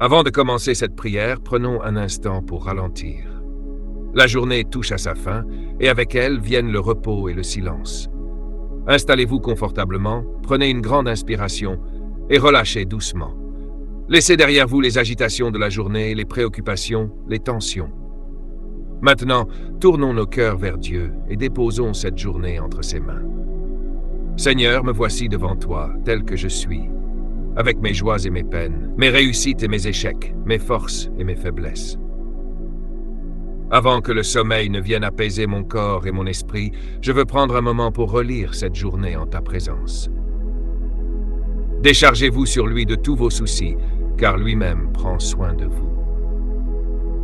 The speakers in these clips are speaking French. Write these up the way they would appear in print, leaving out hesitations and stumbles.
Avant de commencer cette prière, prenons un instant pour ralentir. La journée touche à sa fin et avec elle viennent le repos et le silence. Installez-vous confortablement, prenez une grande inspiration et relâchez doucement. Laissez derrière vous les agitations de la journée, les préoccupations, les tensions. Maintenant, tournons nos cœurs vers Dieu et déposons cette journée entre ses mains. Seigneur, me voici devant toi, tel que je suis, avec mes joies et mes peines, mes réussites et mes échecs, mes forces et mes faiblesses. Avant que le sommeil ne vienne apaiser mon corps et mon esprit, je veux prendre un moment pour relire cette journée en ta présence. Déchargez-vous sur lui de tous vos soucis, car lui-même prend soin de vous.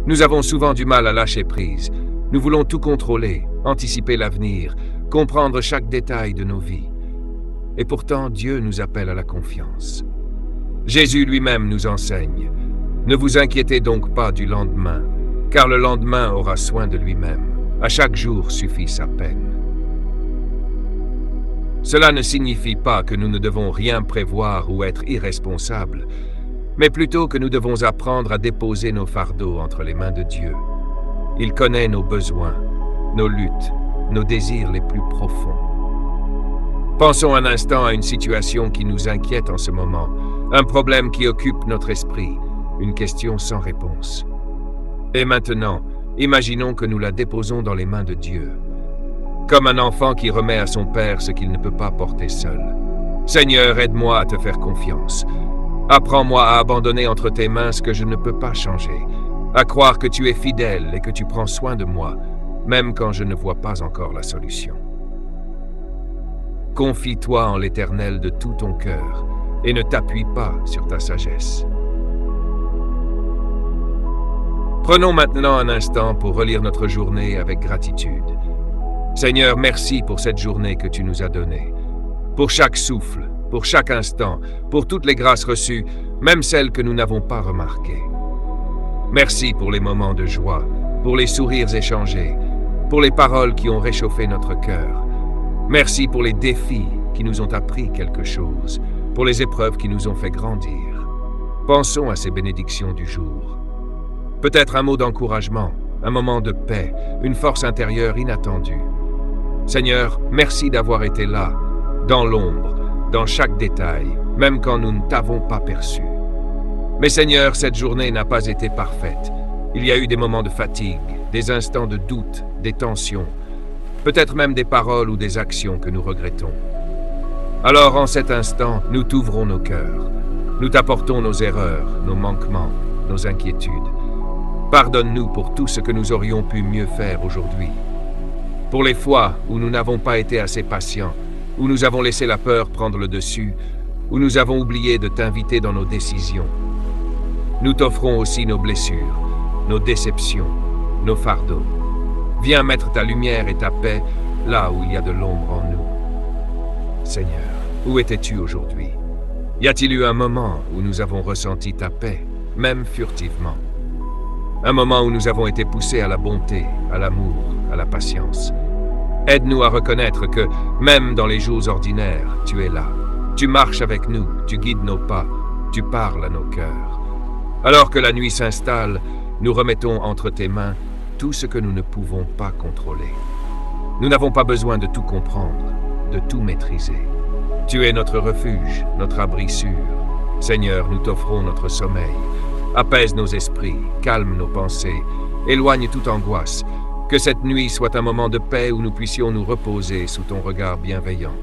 Nous avons souvent du mal à lâcher prise. Nous voulons tout contrôler, anticiper l'avenir, comprendre chaque détail de nos vies. Et pourtant, Dieu nous appelle à la confiance. Jésus lui-même nous enseigne. Ne vous inquiétez donc pas du lendemain, car le lendemain aura soin de lui-même. À chaque jour suffit sa peine. Cela ne signifie pas que nous ne devons rien prévoir ou être irresponsables, mais plutôt que nous devons apprendre à déposer nos fardeaux entre les mains de Dieu. Il connaît nos besoins, nos luttes, nos désirs les plus profonds. Pensons un instant à une situation qui nous inquiète en ce moment, un problème qui occupe notre esprit, une question sans réponse. Et maintenant, imaginons que nous la déposons dans les mains de Dieu, comme un enfant qui remet à son père ce qu'il ne peut pas porter seul. Seigneur, aide-moi à te faire confiance. Apprends-moi à abandonner entre tes mains ce que je ne peux pas changer, à croire que tu es fidèle et que tu prends soin de moi, même quand je ne vois pas encore la solution. Confie-toi en l'Éternel de tout ton cœur et ne t'appuie pas sur ta sagesse. Prenons maintenant un instant pour relire notre journée avec gratitude. Seigneur, merci pour cette journée que tu nous as donnée, pour chaque souffle, pour chaque instant, pour toutes les grâces reçues, même celles que nous n'avons pas remarquées. Merci pour les moments de joie, pour les sourires échangés, pour les paroles qui ont réchauffé notre cœur. Merci pour les défis qui nous ont appris quelque chose, pour les épreuves qui nous ont fait grandir. Pensons à ces bénédictions du jour. Peut-être un mot d'encouragement, un moment de paix, une force intérieure inattendue. Seigneur, merci d'avoir été là, dans l'ombre, dans chaque détail, même quand nous ne t'avons pas perçu. Mais Seigneur, cette journée n'a pas été parfaite. Il y a eu des moments de fatigue, des instants de doute, des tensions, peut-être même des paroles ou des actions que nous regrettons. Alors en cet instant, nous t'ouvrons nos cœurs. Nous t'apportons nos erreurs, nos manquements, nos inquiétudes. Pardonne-nous pour tout ce que nous aurions pu mieux faire aujourd'hui. Pour les fois où nous n'avons pas été assez patients, où nous avons laissé la peur prendre le dessus, où nous avons oublié de t'inviter dans nos décisions. Nous t'offrons aussi nos blessures, nos déceptions, nos fardeaux. Viens mettre ta lumière et ta paix là où il y a de l'ombre en nous. Seigneur, où étais-tu aujourd'hui? Y a-t-il eu un moment où nous avons ressenti ta paix, même furtivement? Un moment où nous avons été poussés à la bonté, à l'amour, à la patience. Aide-nous à reconnaître que, même dans les jours ordinaires, tu es là. Tu marches avec nous, tu guides nos pas, tu parles à nos cœurs. Alors que la nuit s'installe, nous remettons entre tes mains tout ce que nous ne pouvons pas contrôler. Nous n'avons pas besoin de tout comprendre, de tout maîtriser. Tu es notre refuge, notre abri sûr. Seigneur, nous t'offrons notre sommeil. Apaise nos esprits, calme nos pensées, éloigne toute angoisse. Que cette nuit soit un moment de paix où nous puissions nous reposer sous ton regard bienveillant.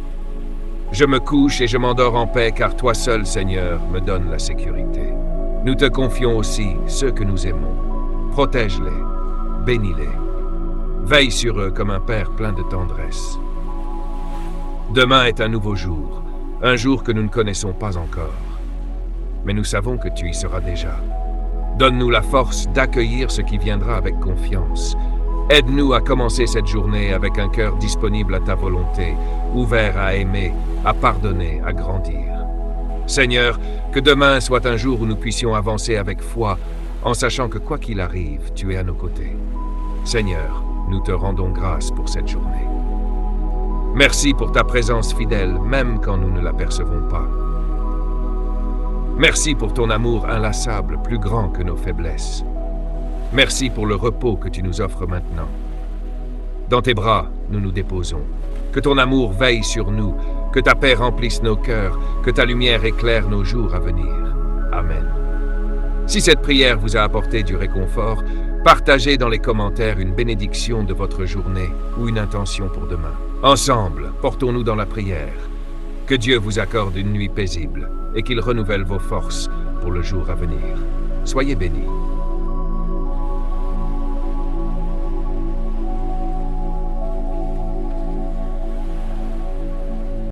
Je me couche et je m'endors en paix car toi seul, Seigneur, me donnes la sécurité. Nous te confions aussi ceux que nous aimons. Protège-les, bénis-les. Veille sur eux comme un père plein de tendresse. Demain est un nouveau jour, un jour que nous ne connaissons pas encore. Mais nous savons que tu y seras déjà. Donne-nous la force d'accueillir ce qui viendra avec confiance. Aide-nous à commencer cette journée avec un cœur disponible à ta volonté, ouvert à aimer, à pardonner, à grandir. Seigneur, que demain soit un jour où nous puissions avancer avec foi, en sachant que quoi qu'il arrive, tu es à nos côtés. Seigneur, nous te rendons grâce pour cette journée. Merci pour ta présence fidèle, même quand nous ne l'apercevons pas. Merci pour ton amour inlassable, plus grand que nos faiblesses. Merci pour le repos que tu nous offres maintenant. Dans tes bras, nous nous déposons. Que ton amour veille sur nous, que ta paix remplisse nos cœurs, que ta lumière éclaire nos jours à venir. Amen. Si cette prière vous a apporté du réconfort, partagez dans les commentaires une bénédiction de votre journée ou une intention pour demain. Ensemble, portons-nous dans la prière. Que Dieu vous accorde une nuit paisible et qu'il renouvelle vos forces pour le jour à venir. Soyez bénis.